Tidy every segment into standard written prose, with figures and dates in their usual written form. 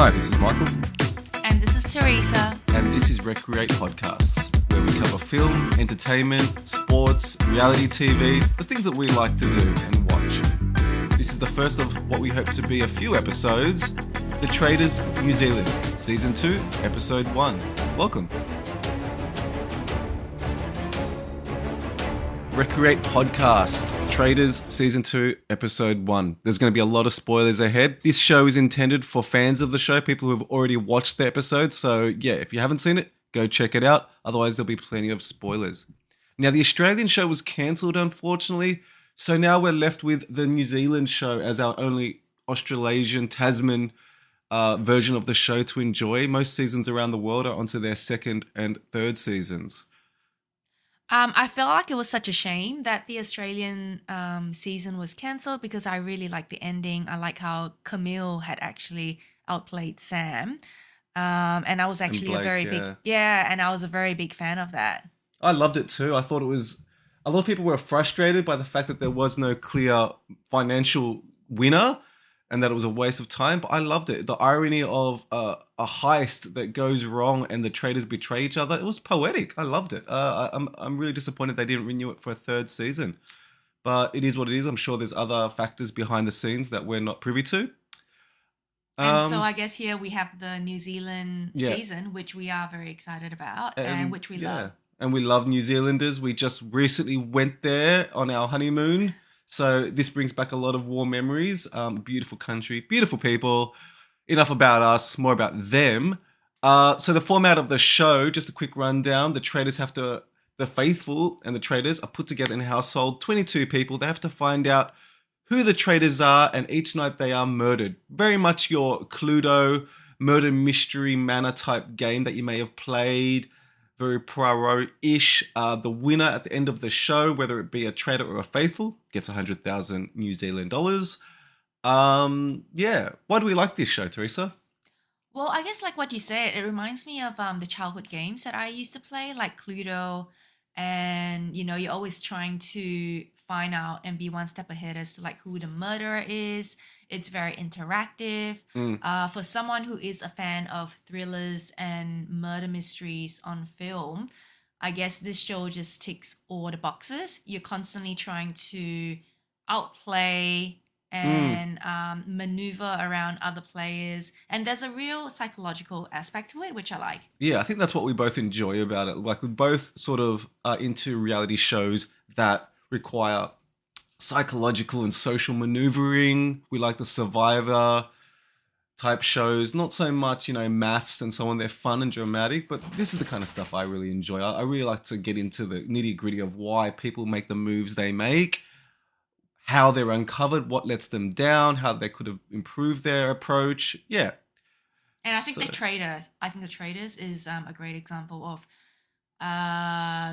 Hi, this is Michael, And this is Teresa. and this is Recreate Podcasts, where we cover film, entertainment, sports, reality TV, the things that we like to do and watch. This is the first of what we hope to be a few episodes, The Traitors New Zealand, Season 2, Episode 1. Welcome. Recreate Podcast, Traitors Season 2, Episode 1. There's going to be a lot of spoilers ahead. This show is intended for fans of the show, people who have already watched the episode. So yeah, if you haven't seen it, go check it out. Otherwise, there'll be plenty of spoilers. Now, the Australian show was cancelled, unfortunately. So now we're left with the New Zealand show as our only Australasian, Tasman version of the show to enjoy. Most seasons around the world are onto their second and third seasons. I felt like it was such a shame that the Australian season was cancelled because I really liked the ending. I like how Camille had actually outplayed Sam. And I was actually Blake, and I was a very big fan of that. I loved it too. I thought it was, a lot of people were frustrated by the fact that there was no clear financial winner and that it was a waste of time, but I loved it. The irony of a heist that goes wrong and the traitors betray each other, it was poetic. I loved it. I'm really disappointed they didn't renew it for a third season, but it is what it is. I'm sure there's other factors behind the scenes that we're not privy to. And so I guess here we have the New Zealand season, which we are very excited about and which we love. And we love New Zealanders. We just recently went there on our honeymoon. So this brings back a lot of warm memories. Beautiful country, beautiful people. Enough about us, more about them. So the format of the show, just a quick rundown. The faithful and the traitors are put together in a household, 22 people. They have to find out who the traitors are, and each night they are murdered. Very much your Cluedo murder mystery manor type game that you may have played. Very Poirot-ish. The winner at the end of the show, whether it be a traitor or a faithful, gets 100,000 New Zealand dollars. Why do we like this show, Teresa? Well, I guess like what you said, it reminds me of the childhood games that I used to play, like Cluedo, and you're always trying to find out and be one step ahead as to like who the murderer is. It's very interactive. For someone who is a fan of thrillers and murder mysteries on film, I guess this show just ticks all the boxes. You're constantly trying to outplay and maneuver around other players. And there's a real psychological aspect to it, which I like. Yeah, I think that's what we both enjoy about it. Like, we both sort of are into reality shows that require psychological and social maneuvering. We like the Survivor type shows, not so much, maths and so on. They're fun and dramatic, but this is the kind of stuff I really enjoy. I really like to get into the nitty gritty of why people make the moves they make, how they're uncovered, what lets them down, how they could have improved their approach. Yeah. And I think the Traitors is a great example of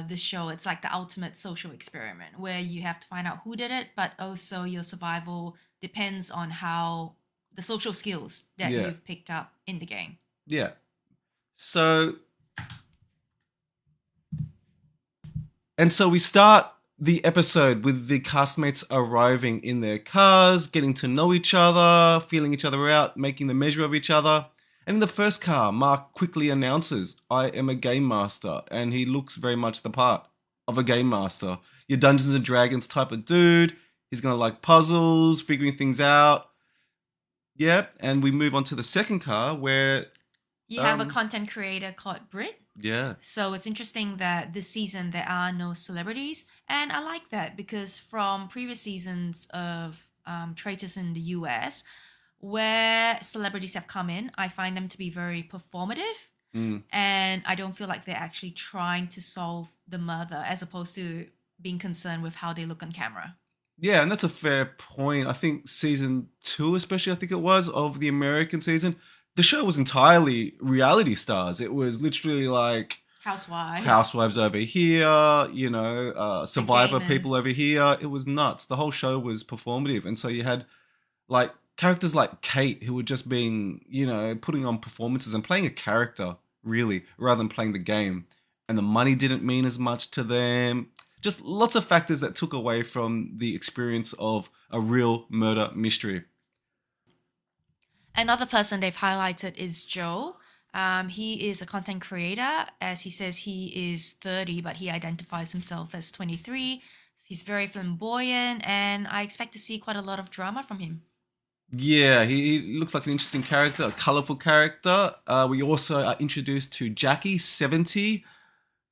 the show. It's like the ultimate social experiment where you have to find out who did it, but also your survival depends on how the social skills that you've picked up in the game. Yeah. So we start the episode with the castmates arriving in their cars, getting to know each other, feeling each other out, making the measure of each other. And in the first car, Mark quickly announces, "I am a game master," and he looks very much the part of a game master. Your Dungeons and Dragons type of dude. He's going to like puzzles, figuring things out. Yeah, and we move on to the second car where you have a content creator called Britt. Yeah. So it's interesting that this season there are no celebrities, and I like that because from previous seasons of Traitors in the US, where celebrities have come in, I find them to be very performative, and I don't feel like they're actually trying to solve the murder as opposed to being concerned with how they look on camera. Yeah, and that's a fair point. I think season 2, especially, I think it was, of the American season, the show was entirely reality stars. It was literally like housewives over here, Survivor people over here. It was nuts. The whole show was performative. And so you had like characters like Kate who were just being, putting on performances and playing a character, really, rather than playing the game. And the money didn't mean as much to them. Just lots of factors that took away from the experience of a real murder mystery. Another person they've highlighted is Joe. He is a content creator, as he says he is 30, but he identifies himself as 23. He's very flamboyant, and I expect to see quite a lot of drama from him. Yeah, he looks like an interesting character, a colorful character. We also are introduced to Jackie, 70,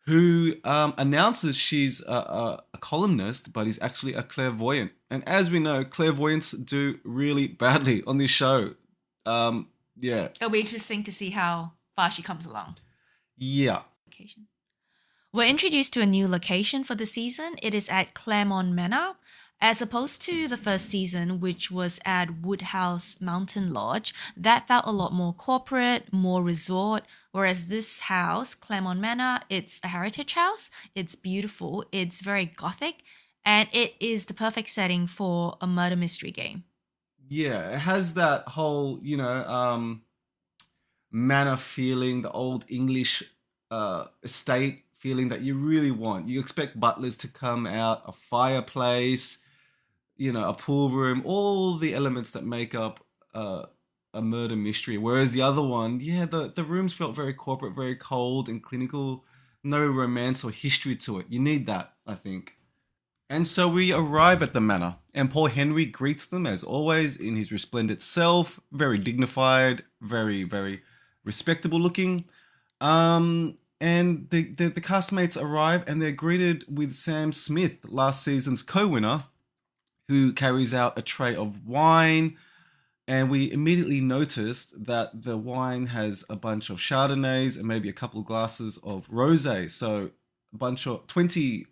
who announces she's a columnist, but is actually a clairvoyant. And as we know, clairvoyants do really badly on this show. Yeah, It'll be interesting to see how far she comes along. yeah, Location. We're introduced to a new location for the season. It is at Claremont Manor. As opposed to the first season, which was at Woodhouse Mountain Lodge, that felt a lot more corporate, more resort. Whereas this house, Claremont Manor, it's a heritage house. It's beautiful, it's very gothic, and it is the perfect setting for a murder mystery game. yeah. It has that whole, manor feeling, the old English estate feeling that you really want. You expect butlers to come out, a fireplace, a pool room, all the elements that make up a murder mystery. Whereas the other one, yeah, the rooms felt very corporate, very cold and clinical. No romance or history to it. You need that, I think. And so we arrive at the manor, and Paul Henry greets them as always in his resplendent self, very dignified, very, very respectable looking. And the castmates arrive and they're greeted with Sam Smith, last season's co winner, who carries out a tray of wine. And we immediately noticed that the wine has a bunch of Chardonnays and maybe a couple of glasses of rosé. So a bunch of 20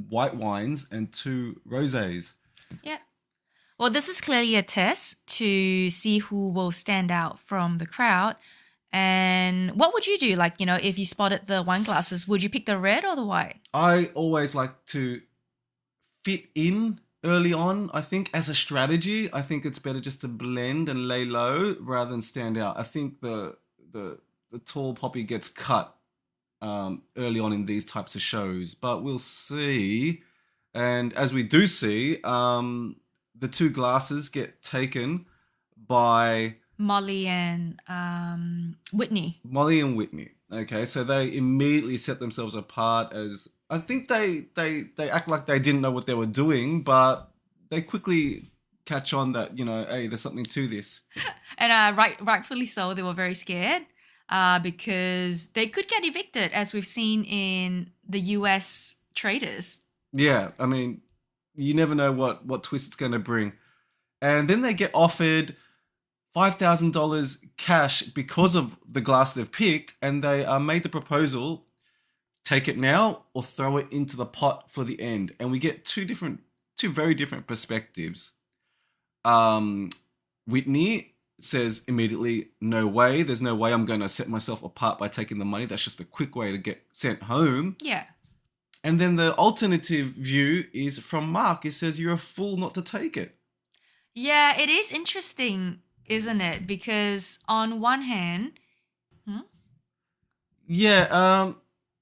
white wines and two rosés. Yeah. Well, this is clearly a test to see who will stand out from the crowd. And what would you do? Like, if you spotted the wine glasses, would you pick the red or the white? I always like to fit in early on. I think as a strategy, I think it's better just to blend and lay low rather than stand out. I think the tall poppy gets cut early on in these types of shows, but we'll see. And as we do see, the two glasses get taken by Molly and Whitney. Molly and Whitney. Okay, so they immediately set themselves apart as I think they act like they didn't know what they were doing, but they quickly catch on that hey, there's something to this. And rightfully so, they were very scared because they could get evicted, as we've seen in the US Traitors. Yeah, I mean, you never know what twist it's going to bring, and then they get offered $5,000 cash because of the glass they've picked, and they made the proposal: take it now or throw it into the pot for the end. And we get two very different perspectives. Whitney says immediately, no way, there's no way I'm going to set myself apart by taking the money. That's just a quick way to get sent home. Yeah. And then the alternative view is from Mark. He says, you're a fool not to take it. Yeah, it is interesting, isn't it? Because on one hand, yeah,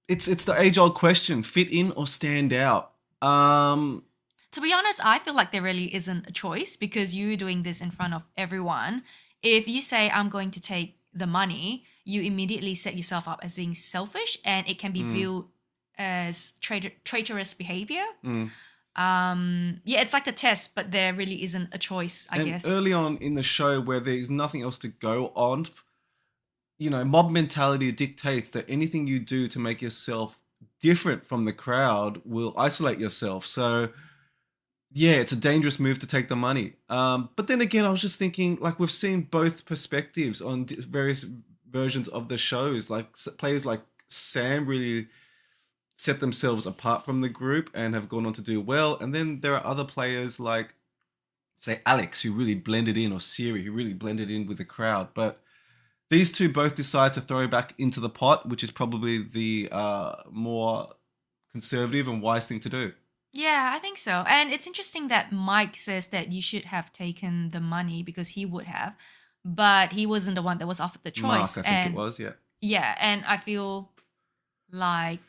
it's the age-old question: fit in or stand out. to be honest, I feel like there really isn't a choice because you're doing this in front of everyone. If you say, I'm going to take the money, you immediately set yourself up as being selfish and it can be viewed as traitorous behavior. Yeah, it's like a test, but there really isn't a choice, I guess. Early on in the show where there's nothing else to go on, mob mentality dictates that anything you do to make yourself different from the crowd will isolate yourself. So yeah, it's a dangerous move to take the money. But then again, I was just thinking, like, we've seen both perspectives on various versions of the shows. Like players like Sam really set themselves apart from the group and have gone on to do well. And then there are other players like, say, Alex, who really blended in, or Siri, who really blended in with the crowd. But these two both decide to throw back into the pot, which is probably the more conservative and wise thing to do. Yeah, I think so. And it's interesting that Mike says that you should have taken the money because he would have, but he wasn't the one that was offered the choice. Mark, I think it was, yeah. Yeah, and I feel like,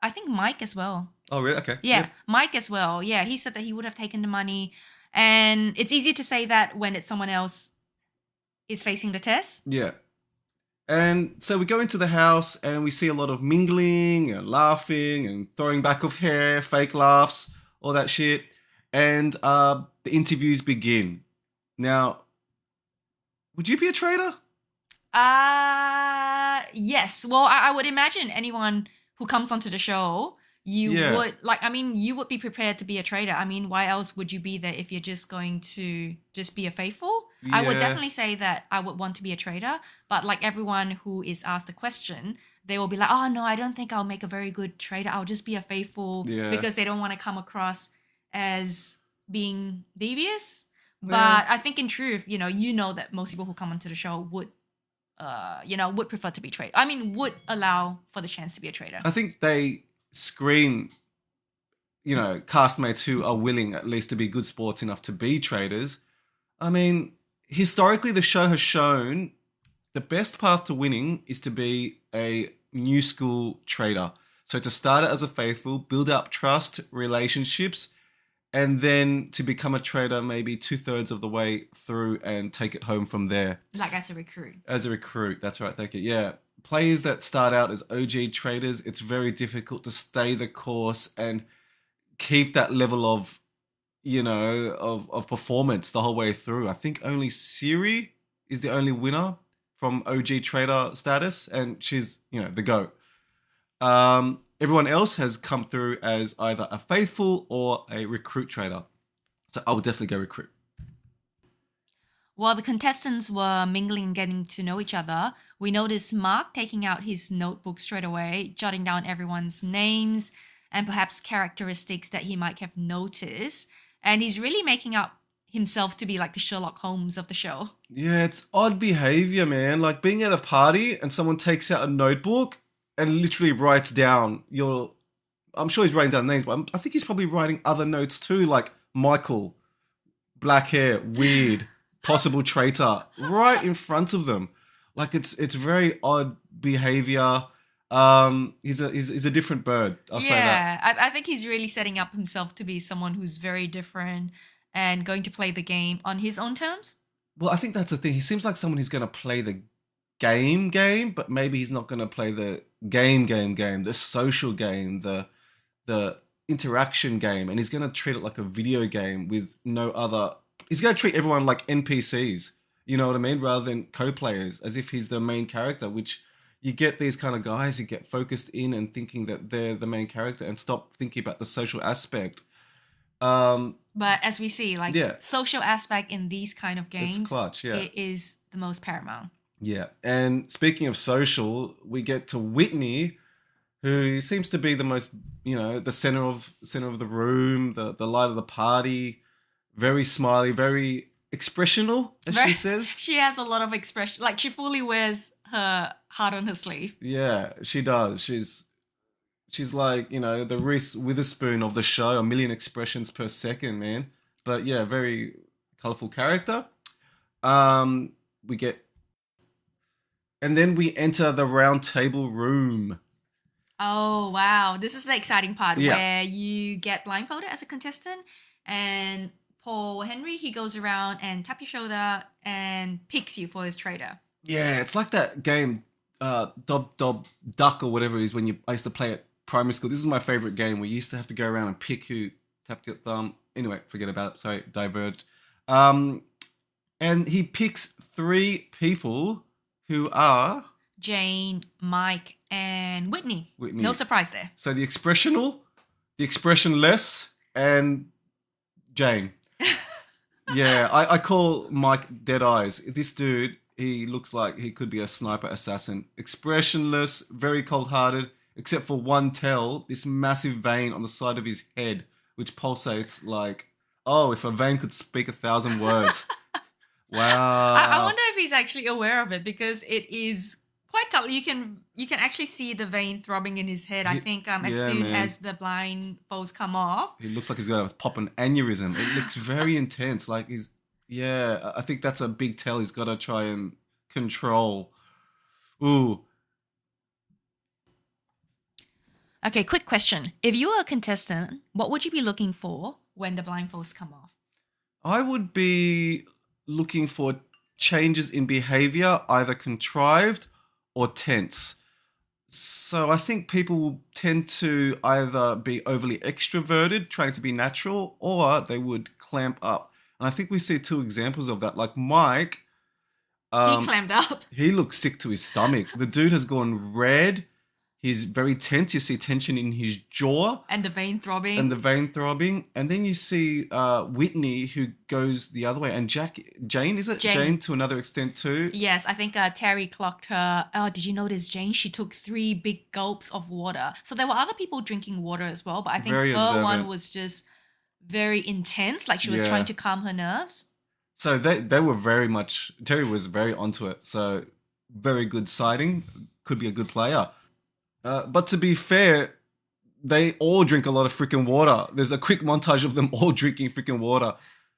I think Mike as well. Oh, really? Okay. Yeah, Mike as well. Yeah, he said that he would have taken the money. And it's easy to say that when it's someone else is facing the test. Yeah. And so we go into the house and we see a lot of mingling and laughing and throwing back of hair, fake laughs, all that shit. And the interviews begin. Now, would you be a traitor? Yes. Well, I would imagine anyone who comes onto the show, you Yeah. would like. I mean, you would be prepared to be a traitor. I mean, why else would you be there if you're just going to just be a faithful? I would Yeah. definitely say that I would want to be a traitor. But like everyone who is asked a question, they will be like, "Oh no, I don't think I'll make a very good traitor. I'll just be a faithful," Yeah. because they don't want to come across as being devious. Yeah. But I think in truth, you know that most people who come onto the show would would prefer to be traitor. I mean, would allow for the chance to be a traitor. I think they screen, castmates who are willing at least to be good sports enough to be traders. I mean, historically, the show has shown the best path to winning is to be a new school trader. So to start it as a faithful, build up trust, relationships, and then to become a trader maybe 2/3 of the way through and take it home from there. Like as a recruit. As a recruit, that's right, thank you. Yeah. Players that start out as OG traders, it's very difficult to stay the course and keep that level of, of performance the whole way through. I think only Siri is the only winner from OG trader status, and she's, the GOAT. Everyone else has come through as either a faithful or a recruit trader. So I would definitely go recruit. While the contestants were mingling and getting to know each other, we noticed Mark taking out his notebook straight away, jotting down everyone's names and perhaps characteristics that he might have noticed. And he's really making up himself to be like the Sherlock Holmes of the show. Yeah, it's odd behavior, man. Like being at a party and someone takes out a notebook and literally writes down I'm sure he's writing down names, but I think he's probably writing other notes too, like Michael, black hair, weird, possible traitor, right in front of them. Like it's very odd behavior. He's a different bird. I'll say that. Yeah, I think he's really setting up himself to be someone who's very different and going to play the game on his own terms. Well, I think that's the thing. He seems like someone who's going to play the game, but maybe he's not going to play the game, the social game, the interaction game, and he's going to treat it like a video game with no other. He's going to treat everyone like NPCs. You know what I mean? Rather than co-players, as if he's the main character, which you get these kind of guys who get focused in and thinking that they're the main character and stop thinking about the social aspect. But as we see, like Yeah. social aspect in these kind of games, It's clutch, yeah. it is the most paramount. Yeah. And speaking of social, we get to Whitney, who seems to be the most, the center of the room, the light of the party, very smiley, very expressional, as she says. She has a lot of expression. Like she fully wears her heart on her sleeve. Yeah, she does. She's like, the Reese Witherspoon of the show, a million expressions per second, man. But yeah, very colorful character. We get, and then we enter the round table room. Oh, wow. This is the exciting part Yeah. where you get blindfolded as a contestant and Paul Henry, he goes around and tap your shoulder and picks you for his trader. Yeah, it's like that game, Dob Duck or whatever it is I used to play at primary school. This is my favorite game. We used to have to go around and pick who tapped your thumb. Anyway, forget about it. Sorry, diverged. And he picks 3 people who are Jane, Mike, and Whitney. No surprise there. So the expressional, the expressionless, and Jane. Yeah, I call Mike Dead Eyes. This dude, he looks like he could be a sniper assassin. Expressionless, very cold-hearted, except for one tell, this massive vein on the side of his head, which pulsates like, oh, if a vein could speak 1,000 words. Wow. I wonder if he's actually aware of it because it is quite tough. You can actually see the vein throbbing in his head. I think as soon as the blindfolds come off. He looks like he's going to pop an aneurysm. It looks very intense. Like I think that's a big tell he's got to try and control. Ooh. Okay, quick question. If you were a contestant, what would you be looking for when the blindfolds come off? I would be looking for changes in behavior, either contrived or tense. So I think people will tend to either be overly extroverted, trying to be natural, or they would clamp up. And I think we see two examples of that. Like Mike, He um, clammed up. he looks sick to his stomach. The dude has gone red. He's very tense. You see tension in his jaw And the vein and the throbbing. vein throbbing. And then you see Whitney, who goes the other way. And Jane, is it? Jane Jane. to another extent too. Yes, I think Terry clocked her. Oh, did you notice, Jane? She took 3 big gulps of water. So there were other people drinking water as well, but I think Very her one observant. was just very intense. Like she was trying Yeah. to calm her nerves. So they were very much, Terry was very onto it. So very good sighting. Could be a good player. But to be fair, they all drink a lot of freaking water. There's a quick montage of them all drinking freaking water.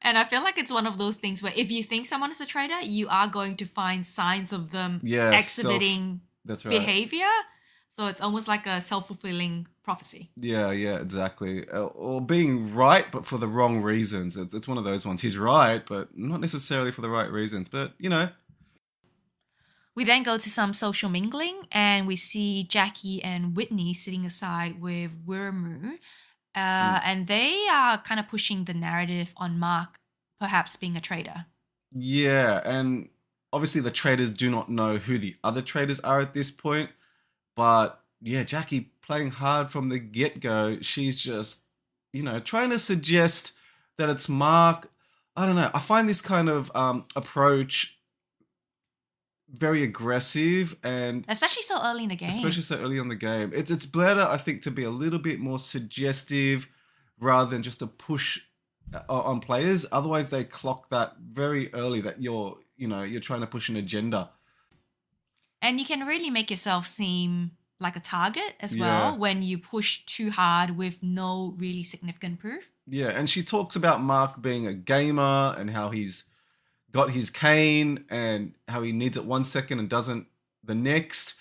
And I feel like it's one of those things where if you think someone is a traitor, you are going to find signs of them Yeah, exhibiting that's right. behavior. So it's almost like a self-fulfilling prophecy. Yeah, exactly. Or being right, but for the wrong reasons. It's one of those ones. He's right, but not necessarily for the right reasons. But, We then go to some social mingling and we see Jackie and Whitney sitting aside with Wirmu. And they are kind of pushing the narrative on Mark perhaps being a traitor. yeah. And obviously the traders do not know who the other traders are at this point. But, yeah, Jackie playing hard from the get-go. She's just, trying to suggest that it's Mark. I don't know. I find this kind of approach very aggressive and Especially so early in the game. especially so early on the game. It's better, I think, to be a little bit more suggestive rather than just a push on players. Otherwise, they clock that very early that you're trying to push an agenda. And you can really make yourself seem like a target as Yeah. well when you push too hard with no really significant proof. Yeah, and she talks about Mark being a gamer and how he's got his cane and how he needs it 1 second and doesn't the next.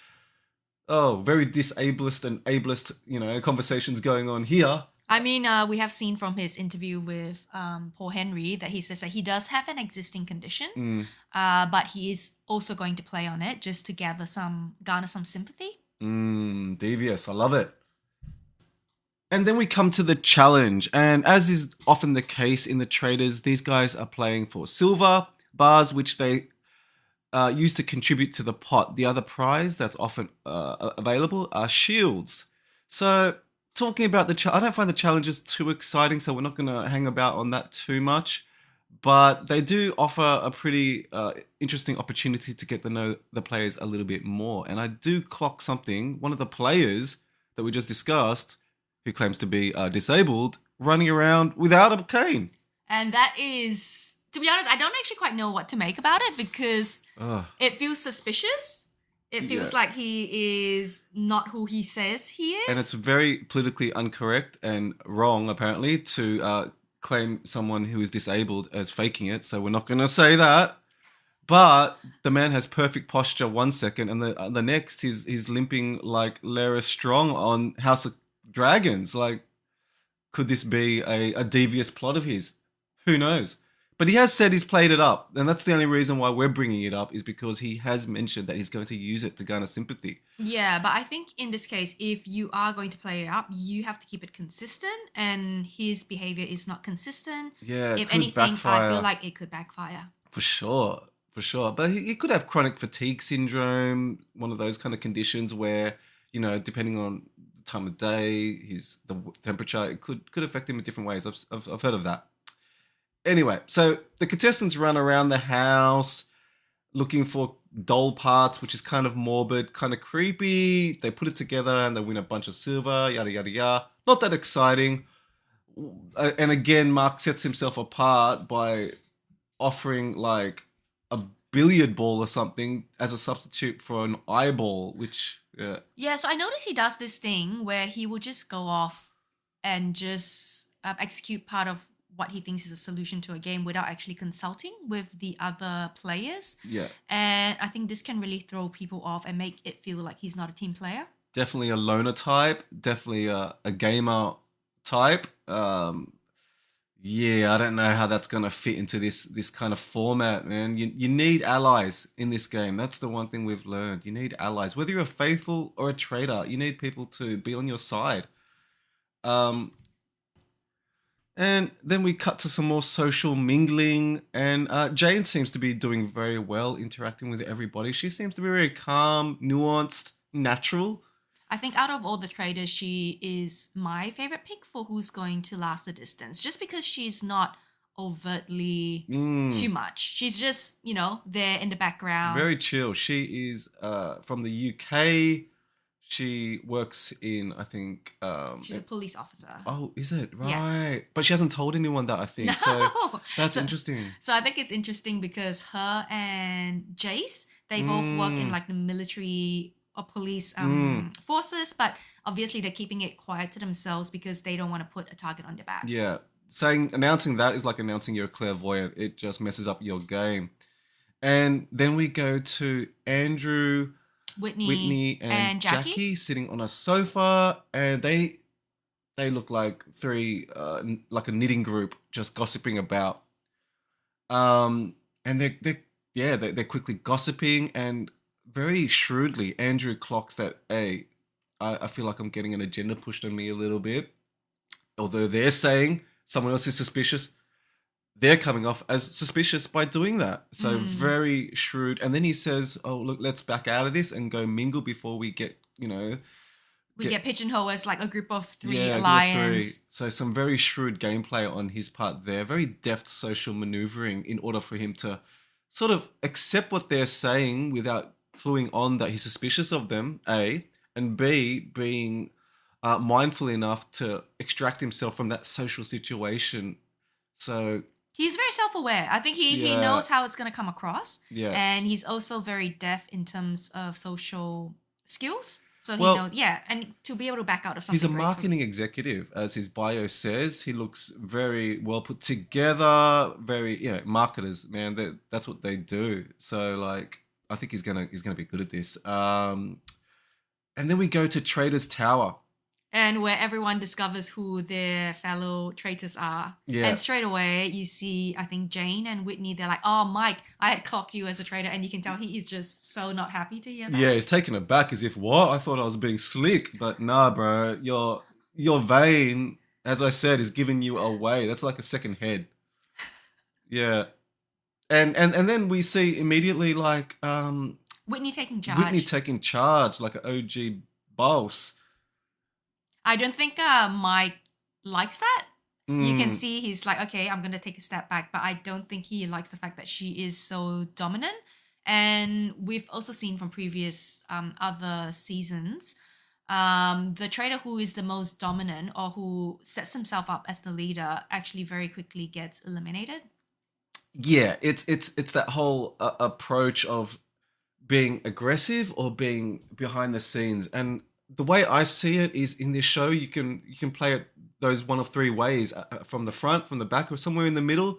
Oh, very disableist and ableist, conversations going on here. I mean, we have seen from his interview with Paul Henry that he says that he does have an existing condition, Mm, but he is also going to play on it just to garner some sympathy. devious. I love it. And then we come to the challenge. And as is often the case in the traders, these guys are playing for silver bars, which they use to contribute to the pot. The other prize that's often available are shields. So, talking about I don't find the challenges too exciting, so we're not going to hang about on that too much. But they do offer a pretty interesting opportunity to get to know the players a little bit more. And I do clock something. One of the players that we just discussed, who claims to be disabled, running around without a cane. And that is, to be honest, I don't actually quite know what to make about it because Ugh. it feels suspicious. It feels Yeah. like he is not who he says he is. And it's very politically incorrect and wrong, apparently, to claim someone who is disabled as faking it. So we're not going to say that. But the man has perfect posture 1 second, and the next he's limping like Lara Strong on House of Dragons. Like, could this be a devious plot of his? Who knows? But he has said he's played it up, and that's the only reason why we're bringing it up is because he has mentioned that he's going to use it to garner sympathy. Yeah, but I think in this case, if you are going to play it up, you have to keep it consistent, and his behavior is not consistent. Yeah, it If could anything, I backfire. feel like it could backfire. For sure, for sure. But he could have chronic fatigue syndrome, one of those kind of conditions where, depending on the time of day, the temperature, it could affect him in different ways. I've heard of that. Anyway, so the contestants run around the house looking for doll parts, which is kind of morbid, kind of creepy. They put it together and they win a bunch of silver, yada, yada, yada. Not that exciting. And again, Mark sets himself apart by offering like a billiard ball or something as a substitute for an eyeball, which, yeah. Yeah, so I noticed he does this thing where he will just go off and just execute part of what he thinks is a solution to a game without actually consulting with the other players. Yeah, And I think this can really throw people off and make it feel like he's not a team player. definitely a loner type, definitely a gamer type. Yeah, I don't know how that's gonna fit into this kind of format, man. You need allies in this game. That's the one thing we've learned. You need allies, whether you're a faithful or a traitor. You need people to be on your side. Um, and then we cut to some more social mingling, and Jane seems to be doing very well interacting with everybody. She seems to be very calm, nuanced, natural. I think out of all the traders, she is my favorite pick for who's going to last the distance, just because she's not overtly too Mm, much. She's just, there in the background. very chill. She is from the UK. She works in, I think, She's a police officer. oh, is it? Yeah. Right. But she hasn't told anyone that, I think. So No. that's So interesting. so I think it's interesting because her and Jace, they both work in Mm, like the military or police mm, forces, but obviously they're keeping it quiet to themselves because they don't want to put a target on their backs. yeah. Announcing that is like announcing you're clairvoyant. It just messes up your game. And then we go to Andrew, Whitney Whitney, and and Jackie. Jackie sitting on a sofa, and they look like three like a knitting group just gossiping about. And they yeah they're quickly gossiping, and very shrewdly Andrew clocks that, hey, I feel like I'm getting an agenda pushed on me a little bit. Although they're saying someone else is suspicious, they're coming off as suspicious by doing that. So Mm. very shrewd. And then he says, oh, look, let's back out of this and go mingle before we get, We get, get pigeonholed as like a group of three yeah, a group of three. alliance. So some very shrewd gameplay on his part there. Very deft social maneuvering in order for him to sort of accept what they're saying without cluing on that he's suspicious of them, A, and B, being mindful enough to extract himself from that social situation. So, He's very self-aware. I think he yeah, knows how it's going to come across, yeah. and he's also very deft in terms of social skills. So he knows, Well, yeah, and to be able to back out of he's a something marketing gracefully. executive, as his bio says. He looks very well put together. Very, marketers, man. That's what they do. So, like, I think he's gonna be good at this. And then we go to Trader's Tower. And where everyone discovers who their fellow traitors are. Yeah, And straight away, you see, I think Jane and Whitney, they're like, oh, Mike, I had clocked you as a traitor. And you can tell he is just so not happy to hear that. yeah. He's taken aback as if, what? I thought I was being slick, but nah, bro. Your vein, as I said, is giving you away. That's like a second head. Yeah. And then we see immediately like Whitney taking Whitney charge. taking charge like an OG boss. I don't think Mike likes that. You can Mm, see he's like, okay, I'm gonna take a step back, but I don't think he likes the fact that she is so dominant. And we've also seen from previous other seasons, the trader who is the most dominant or who sets himself up as the leader actually very quickly gets eliminated. yeah, it's that whole approach of being aggressive or being behind the scenes. And the way I see it is in this show, you can play it those one of three ways: from the front, from the back, or somewhere in the middle.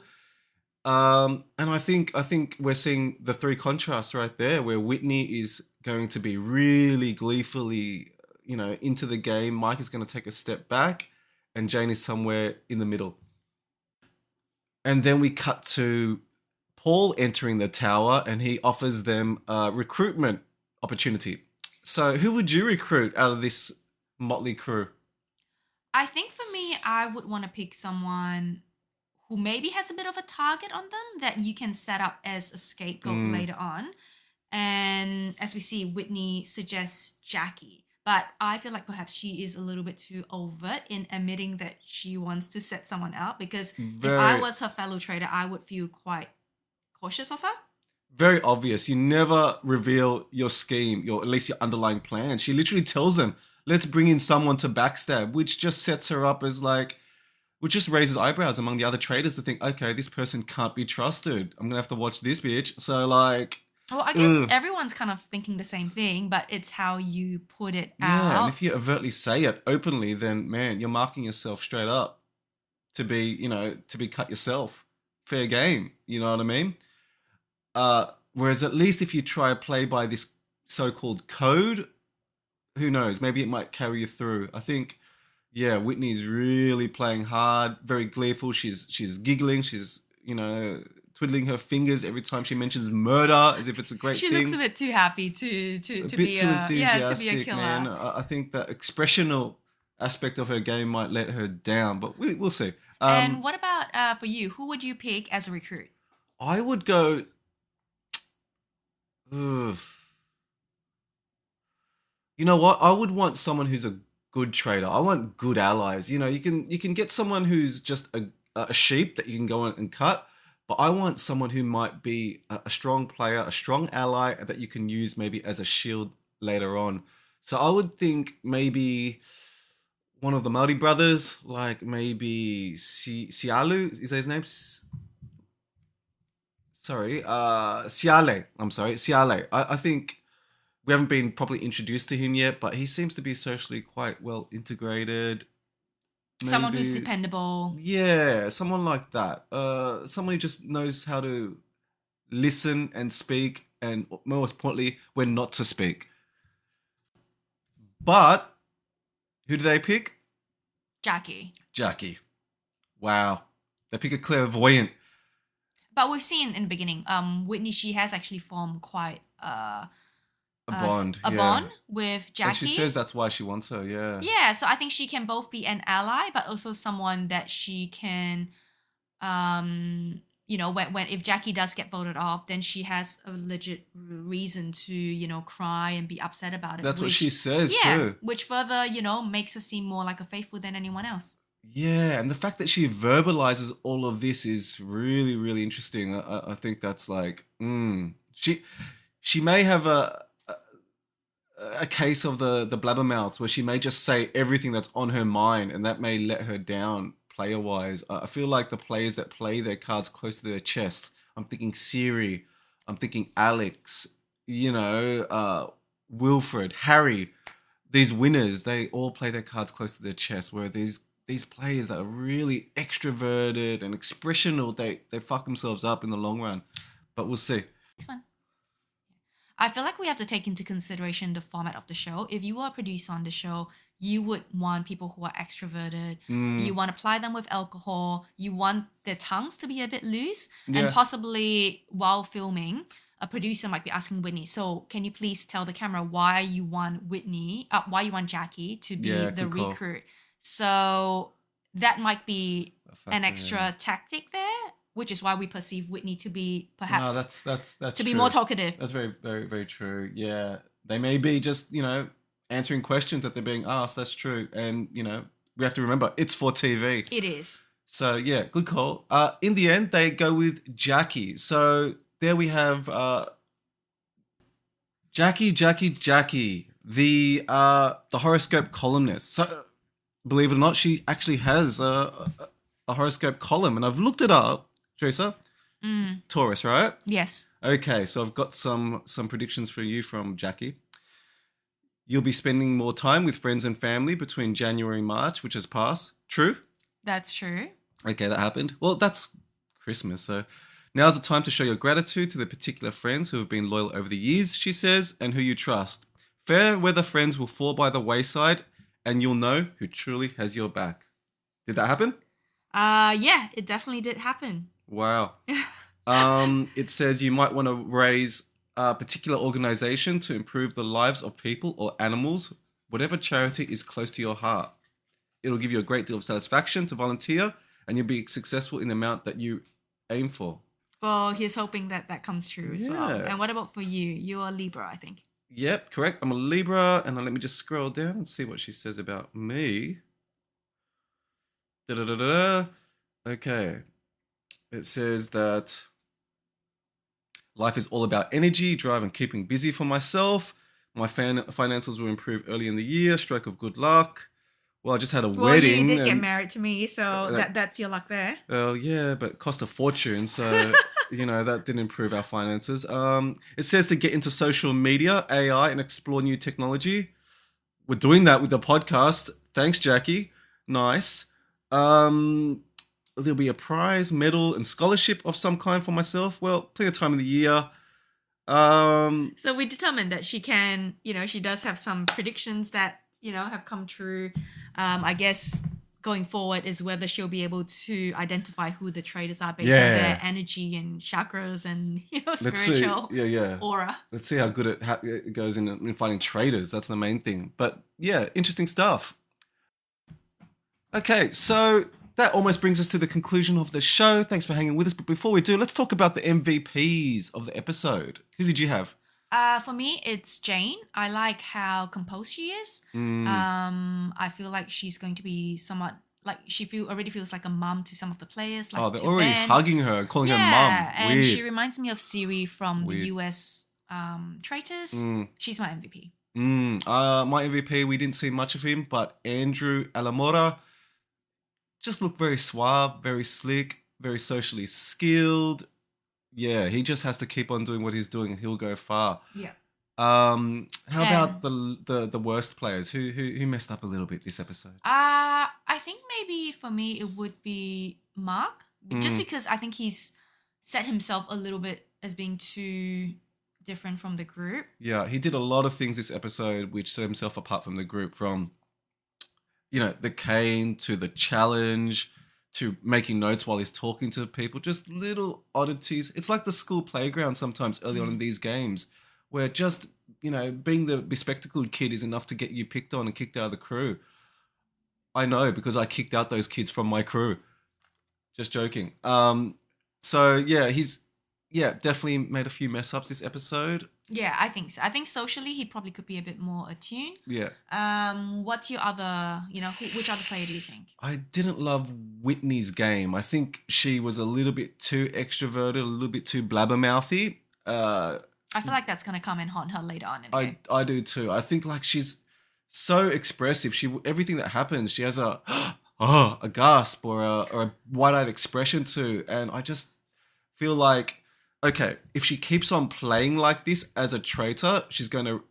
And I think we're seeing the three contrasts right there, where Whitney is going to be really gleefully, into the game. Mike is going to take a step back, and Jane is somewhere in the middle. And then we cut to Paul entering the tower, and he offers them a recruitment opportunity. So, who would you recruit out of this motley crew? I think for me, I would want to pick someone who maybe has a bit of a target on them that you can set up as a scapegoat Mm, later on. And as we see, Whitney suggests Jackie. But I feel like perhaps she is a little bit too overt in admitting that she wants to set someone out. Because if I very, was her fellow trader, I would feel quite cautious of her. very obvious. You never reveal your scheme, your at least your underlying plan. She literally tells them, "Let's bring in someone to backstab," which just sets her up as like, which just raises eyebrows among the other traders to think, okay, this person can't be trusted. I'm gonna have to watch this bitch. So like, Well, I guess ugh. everyone's kind of thinking the same thing, but it's how you put it Yeah. And out. if you overtly say it openly, then man, you're marking yourself straight up to be cut yourself. Fair game. You know what I mean? Whereas at least if you try to play by this so-called code, who knows? Maybe it might carry you through. I think, Yeah, Whitney's really playing hard, very gleeful. She's giggling. She's twiddling her fingers every time she mentions murder, as if it's a great She looks a thing. bit too happy to A to bit be too a yeah to be a enthusiastic, man. killer. I think that expressional aspect of her game might let her down, but we'll see. And what about for you? Who would you pick as a recruit? I would go. Ugh. You know what? I would want someone who's a good trader. I want good allies. You can get someone who's just a sheep that you can go in and cut, but I want someone who might be a strong player, a strong ally that you can use maybe as a shield later on. So I would think maybe one of the Maori brothers, like maybe Sialu, is that his name? Sorry, Siale. I'm sorry, Siale. I think we haven't been properly introduced to him yet, but he seems to be socially quite well integrated. Someone who's Maybe, dependable. yeah, someone like that. Someone who just knows how to listen and speak, and most importantly, when not to speak. But who do they pick? Jackie. Jackie. Wow, they pick a clairvoyant. But we've seen in the beginning, Whitney, she has actually formed quite A bond, a yeah. bond with And she Jackie. says that's why she wants her, yeah. Yeah, so I think she can both be an ally, but also someone that she can, when if Jackie does get voted off, then she has a legit reason to, cry and be upset about it. That's what she Which, says yeah, too. which further, makes her seem more like a faithful than anyone else. Yeah, and the fact that she verbalizes all of this is really, really interesting. I think that's like, she may have a case of the blabbermouths where she may just say everything that's on her mind, and that may let her down player wise. I feel like the players that play their cards close to their chest. I'm thinking Siri, I'm thinking Alex, Wilfred, Harry. These winners, they all play their cards close to their chest. Where these players that are really extroverted and expressional, they fuck themselves up in the long run. But we'll see. Next one. I feel like we have to take into consideration the format of the show. If you were a producer on the show, you would want people who are extroverted. You want to ply them with alcohol. You want their tongues to be a bit loose. And Yeah. possibly while filming, a producer might be asking Whitney, so can you please tell the camera why you want why you want Jackie to be Yeah, the good call. recruit? So that might be A factor, an extra yeah. tactic there, which is why we perceive Whitney to be No, perhaps that's to be true. more talkative. That's very, very, very true. Yeah. They may be just, answering questions that they're being asked. That's true. And, we have to remember it's for TV. It is. So, yeah, good call. In the end, they go with Jackie. So there we have Jackie, the horoscope columnist. So, believe it or not, she actually has a horoscope column. And I've looked it up, Teresa. Taurus, right? Yes. Okay, so I've got some predictions for you from Jackie. You'll be spending more time with friends and family between January and March, which has passed. True? That's true. Okay, that happened. Well, that's Christmas, so now's the time to show your gratitude to the particular friends who have been loyal over the years, she says, and who you trust. Fair weather friends will fall by the wayside, and you'll know who truly has your back. Did that happen? Yeah, it definitely did happen. Wow. It says you might want to raise a particular organization to improve the lives of people or animals, whatever charity is close to your heart. It'll give you a great deal of satisfaction to volunteer, and you'll be successful in the amount that you aim for. Well, he's hoping that that comes true as well. Yeah. And what about for you? You're a Libra, I think. Yep, correct. I'm a Libra, and let me just scroll down and see what she says about me. Da-da-da-da. Okay. It says that life is all about energy, drive, and keeping busy for myself. My finances will improve early in the year. Stroke of good luck. Well, I just had a Well, wedding. you did get and- married to me, so that's your luck there. Well, yeah, but it cost a fortune, so that didn't improve our finances. It says to get into social media, AI, and explore new technology. We're doing that with the podcast. Thanks, Jackie. Nice. There'll be a prize, medal, and scholarship of some kind for myself. Well, plenty of time in the year. So we determined that she can, she does have some predictions that, have come true. I guess going forward is whether she'll be able to identify who the traitors are based on their energy and chakras and spiritual aura. Let's see how good it goes in finding traitors. That's the main thing. But yeah, interesting stuff. Okay, so that almost brings us to the conclusion of the show. Thanks for hanging with us. But before we do, let's talk about the MVPs of the episode. Who did you have? For me, it's Jane. I like how composed she is. I feel like she's going to be somewhat like already feels like a mum to some of the players. Like they're already hugging her, calling her mum. Yeah, and Weird. she reminds me of Siri from the US Traitors. She's my MVP. My MVP, we didn't see much of him, but Andrew Alamora just looked very suave, very slick, very socially skilled. Yeah, he just has to keep on doing what he's doing and he'll go far. Yeah. How about the worst players? Who messed up a little bit this episode? I think maybe for me it would be Mark, just because I think he's set himself a little bit as being too different from the group. Yeah, he did a lot of things this episode which set himself apart from the group, from the cane to the challenge to making notes while he's talking to people, just little oddities. It's like the school playground sometimes early on in these games, where just, being the bespectacled kid is enough to get you picked on and kicked out of the crew. I know, because I kicked out those kids from my crew. Just joking. So yeah, he's definitely made a few mess ups this episode. Yeah, I think so. I think socially he probably could be a bit more attuned. Yeah. What's your other, which other player do you think? I didn't love Whitney's game. I think she was a little bit too extroverted, a little bit too blabbermouthy. I feel like that's going to come and haunt her later on in the game. I do too. I think like she's so expressive. Everything that happens, she has a gasp or a wide-eyed expression to, and I just feel like, okay, if she keeps on playing like this as a traitor, she's going to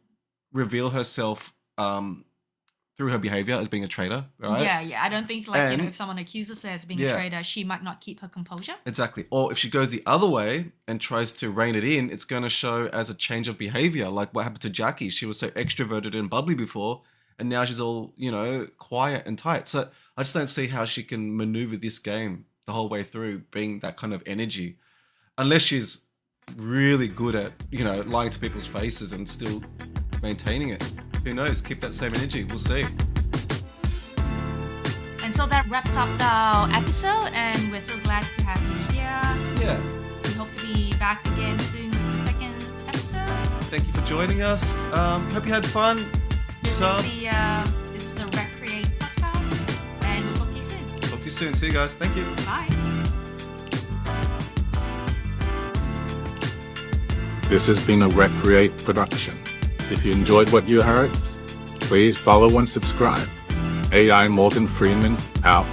reveal herself through her behavior as being a traitor, right? Yeah. I don't think if someone accuses her as being a traitor, she might not keep her composure. Exactly. Or if she goes the other way and tries to rein it in, it's going to show as a change of behavior, like what happened to Jackie. She was so extroverted and bubbly before, and now she's all, quiet and tight. So I just don't see how she can maneuver this game the whole way through, being that kind of energy, unless she's really good at, lying to people's faces and still maintaining it. Who knows? Keep that same energy. We'll see. And so that wraps up the episode, and we're so glad to have you here. Yeah. We hope to be back again soon with the second episode. Thank you for joining us. Hope you had fun. This is the Recreate podcast, and we'll talk to you soon. Talk to you soon. See you guys. Thank you. Bye. This has been a Recreate production. If you enjoyed what you heard, please follow and subscribe. AI Morgan Freeman, out.